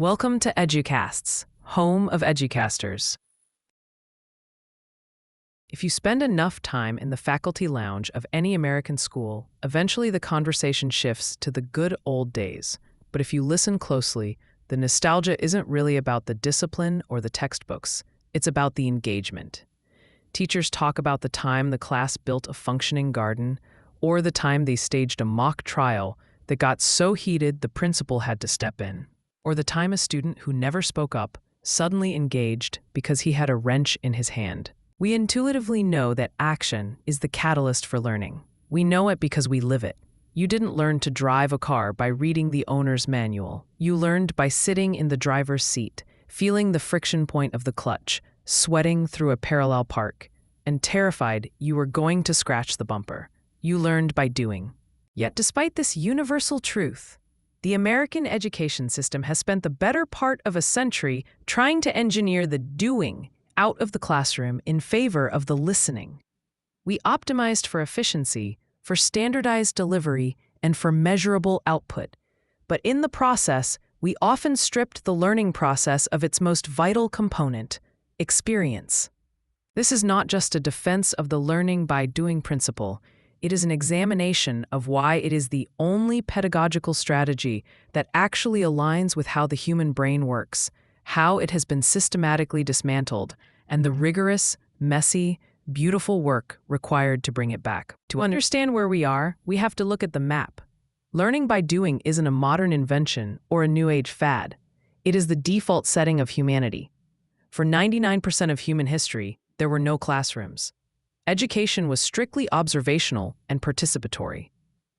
Welcome to EduCasts, home of EduCasters. If you spend enough time in the faculty lounge of any American school, eventually the conversation shifts to the good old days. But if you listen closely, the nostalgia isn't really about the discipline or the textbooks. It's about the engagement. Teachers talk about the time the class built a functioning garden, or the time they staged a mock trial that got so heated the principal had to step in. Or the time a student who never spoke up suddenly engaged because he had a wrench in his hand. We intuitively know that action is the catalyst for learning. We know it because we live it. You didn't learn to drive a car by reading the owner's manual. You learned by sitting in the driver's seat, feeling the friction point of the clutch, sweating through a parallel park, and terrified you were going to scratch the bumper. You learned by doing. Yet despite this universal truth, the American education system has spent the better part of a century trying to engineer the doing out of the classroom in favor of the listening. We optimized for efficiency, for standardized delivery, and for measurable output. But in the process, we often stripped the learning process of its most vital component, experience. This is not just a defense of the learning by doing principle. It is an examination of why it is the only pedagogical strategy that actually aligns with how the human brain works, how it has been systematically dismantled, and the rigorous, messy, beautiful work required to bring it back. To understand where we are, we have to look at the map. Learning by doing isn't a modern invention or a new age fad. It is the default setting of humanity. For 99% of human history, there were no classrooms. Education was strictly observational and participatory.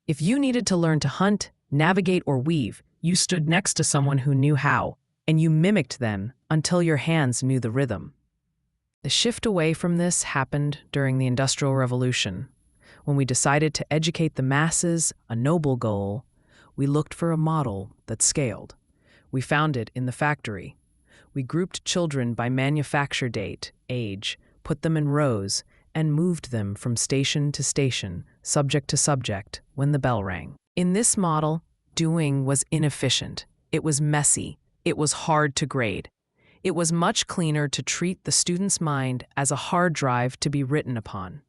If you needed to learn to hunt, navigate, or weave, you stood next to someone who knew how, and you mimicked them until your hands knew the rhythm. The shift away from this happened during the Industrial Revolution. When we decided to educate the masses, a noble goal, we looked for a model that scaled. We found it in the factory. We grouped children by manufacture date, age, put them in rows, and moved them from station to station, subject to subject, when the bell rang. In this model, doing was inefficient. It was messy. It was hard to grade. It was much cleaner to treat the student's mind as a hard drive to be written upon.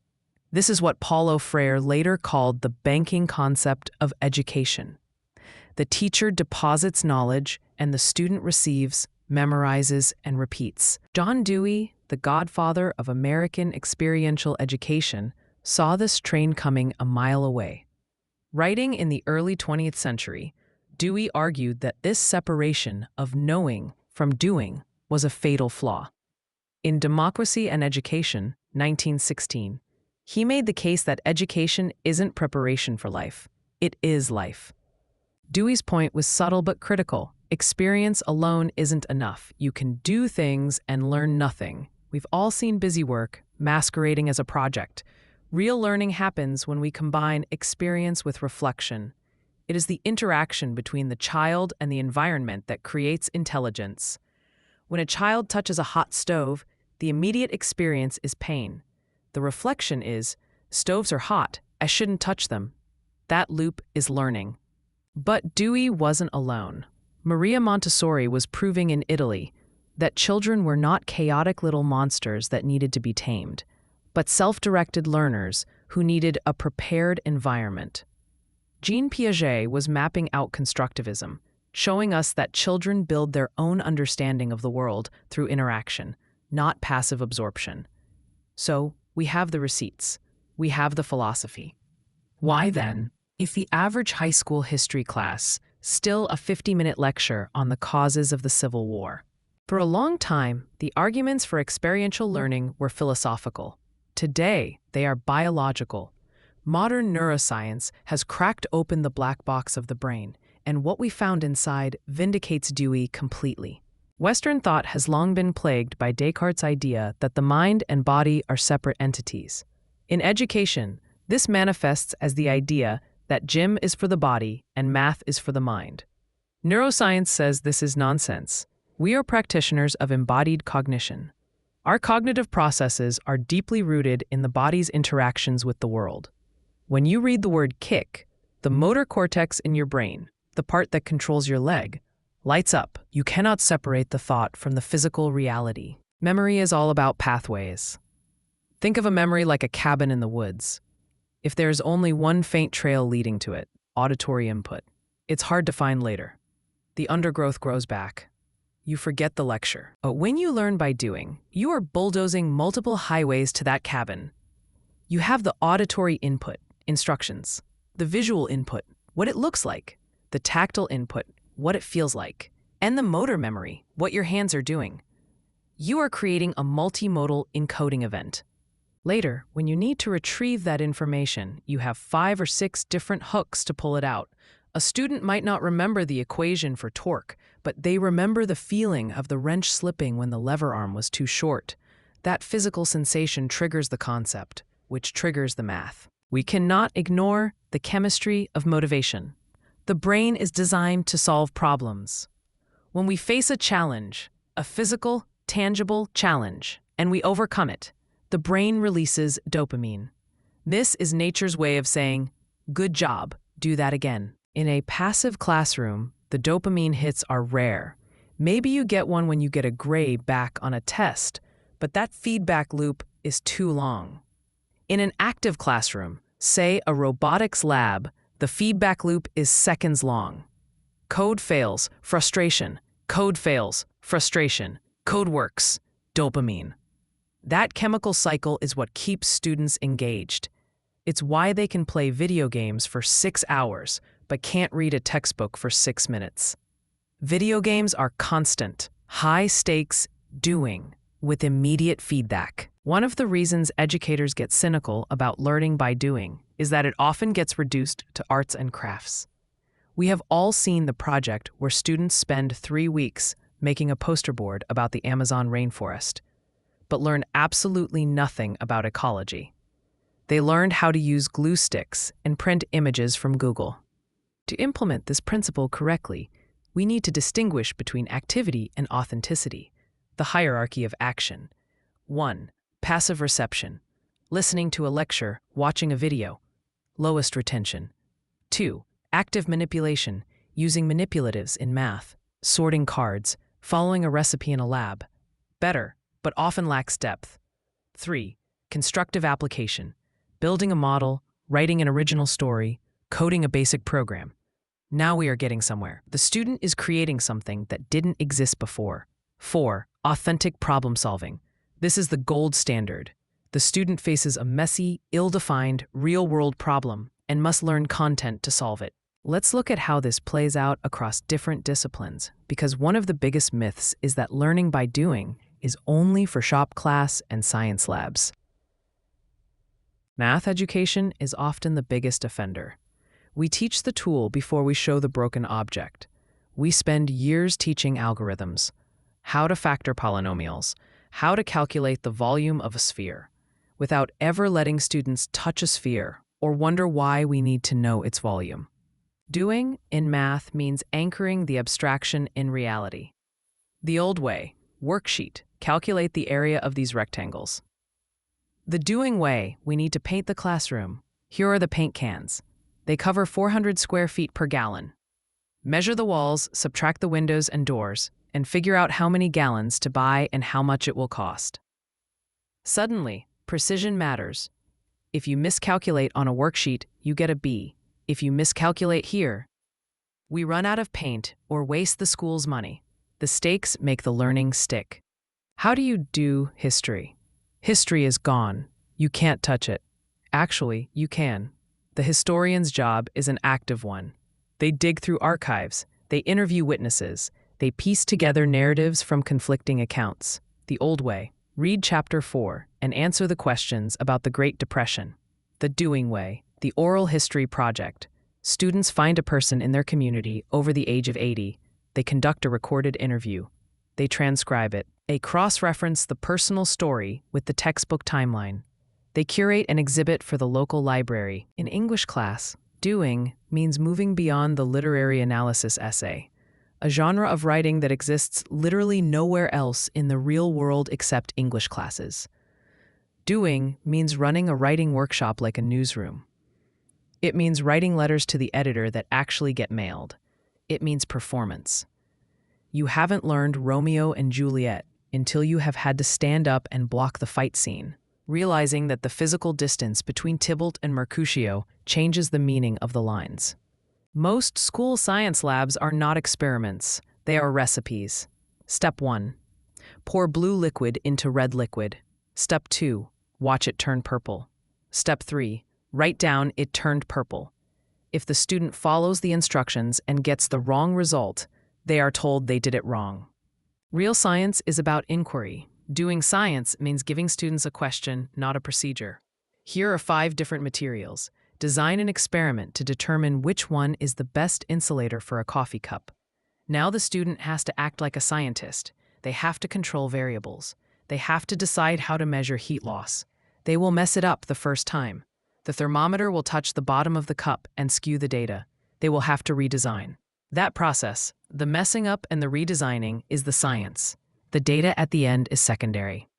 This is what Paulo Freire later called the banking concept of education. The teacher deposits knowledge, and the student receives, memorizes, and repeats. John Dewey, the godfather of American experiential education, saw this train coming a mile away. Writing in the early 20th century, Dewey argued that this separation of knowing from doing was a fatal flaw. In Democracy and Education, 1916, he made the case that education isn't preparation for life, it is life. Dewey's point was subtle but critical. Experience alone isn't enough. You can do things and learn nothing. We've all seen busy work masquerading as a project. Real learning happens when we combine experience with reflection. It is the interaction between the child and the environment that creates intelligence. When a child touches a hot stove, the immediate experience is pain. The reflection is, stoves are hot, I shouldn't touch them. That loop is learning. But Dewey wasn't alone. Maria Montessori was proving in Italy that children were not chaotic little monsters that needed to be tamed, but self-directed learners who needed a prepared environment. Jean Piaget was mapping out constructivism, showing us that children build their own understanding of the world through interaction, not passive absorption. So, we have the receipts. We have the philosophy. Why then, if the average high school history class still a 50-minute lecture on the causes of the Civil War? For a long time, the arguments for experiential learning were philosophical. Today, they are biological. Modern neuroscience has cracked open the black box of the brain, and what we found inside vindicates Dewey completely. Western thought has long been plagued by Descartes' idea that the mind and body are separate entities. In education, this manifests as the idea that gym is for the body and math is for the mind. Neuroscience says this is nonsense. We are practitioners of embodied cognition. Our cognitive processes are deeply rooted in the body's interactions with the world. When you read the word kick, the motor cortex in your brain, the part that controls your leg, Lights up. You cannot separate the thought from the physical reality. Memory is all about pathways. Think of a memory like a cabin in the woods. If there is only one faint trail leading to it, auditory input, it's hard to find later. The undergrowth grows back. You forget the lecture. But when you learn by doing, you are bulldozing multiple highways to that cabin. You have the auditory input, instructions, the visual input, what it looks like, the tactile input, what it feels like, and the motor memory, what your hands are doing. You are creating a multimodal encoding event. Later, when you need to retrieve that information, you have 5 or 6 different hooks to pull it out. A student might not remember the equation for torque, but they remember the feeling of the wrench slipping when the lever arm was too short. That physical sensation triggers the concept, which triggers the math. We cannot ignore the chemistry of motivation. The brain is designed to solve problems. When we face a challenge, a physical, tangible challenge, and we overcome it, the brain releases dopamine. This is nature's way of saying, "Good job, do that again." In a passive classroom, the dopamine hits are rare. Maybe you get one when you get a grade back on a test, but that feedback loop is too long. In an active classroom, say a robotics lab, the feedback loop is seconds long. Code fails, frustration. Code fails, frustration. Code works, dopamine. That chemical cycle is what keeps students engaged. It's why they can play video games for 6 hours, but can't read a textbook for 6 minutes. Video games are constant, high-stakes doing with immediate feedback. One of the reasons educators get cynical about learning by doing is that it often gets reduced to arts and crafts. We have all seen the project where students spend 3 weeks making a poster board about the Amazon rainforest, but learn absolutely nothing about ecology. They learned how to use glue sticks and print images from Google. To implement this principle correctly, we need to distinguish between activity and authenticity, the hierarchy of action. 1. Passive reception, listening to a lecture, watching a video, lowest retention. 2. Active manipulation, using manipulatives in math, sorting cards, following a recipe in a lab, better, but often lacks depth. 3. Constructive application, building a model, writing an original story, coding a basic program. Now we are getting somewhere. The student is creating something that didn't exist before. 4. Authentic problem solving. This is the gold standard. The student faces a messy, ill-defined, real-world problem and must learn content to solve it. Let's look at how this plays out across different disciplines, because one of the biggest myths is that learning by doing is only for shop class and science labs. Math education is often the biggest offender. We teach the tool before we show the broken object. We spend years teaching algorithms, how to factor polynomials, how to calculate the volume of a sphere, without ever letting students touch a sphere or wonder why we need to know its volume. Doing in math means anchoring the abstraction in reality. The old way, worksheet, calculate the area of these rectangles. The doing way, we need to paint the classroom. Here are the paint cans. They cover 400 square feet per gallon. Measure the walls, subtract the windows and doors, and figure out how many gallons to buy and how much it will cost. Suddenly, precision matters. If you miscalculate on a worksheet, you get a B. If you miscalculate here, we run out of paint or waste the school's money. The stakes make the learning stick. How do you do history? History is gone. You can't touch it. Actually, you can. The historian's job is an active one. They dig through archives. They interview witnesses. They piece together narratives from conflicting accounts. The old way. Read Chapter 4 and answer the questions about the Great Depression. The doing way. The oral history project. Students find a person in their community over the age of 80. They conduct a recorded interview. They transcribe it. They cross-reference the personal story with the textbook timeline. They curate an exhibit for the local library. In English class, doing means moving beyond the literary analysis essay, a genre of writing that exists literally nowhere else in the real world except English classes. Doing means running a writing workshop like a newsroom. It means writing letters to the editor that actually get mailed. It means performance. You haven't learned Romeo and Juliet until you have had to stand up and block the fight scene, realizing that the physical distance between Tybalt and Mercutio changes the meaning of the lines. Most school science labs are not experiments, they are recipes. Step 1. Pour blue liquid into red liquid. Step 2. Watch it turn purple. Step 3. Write down it turned purple. If the student follows the instructions and gets the wrong result, they are told they did it wrong. Real science is about inquiry. Doing science means giving students a question, not a procedure. Here are 5 different materials. Design an experiment to determine which one is the best insulator for a coffee cup. Now the student has to act like a scientist. They have to control variables. They have to decide how to measure heat loss. They will mess it up the first time. The thermometer will touch the bottom of the cup and skew the data. They will have to redesign. That process, the messing up and the redesigning, is the science. The data at the end is secondary.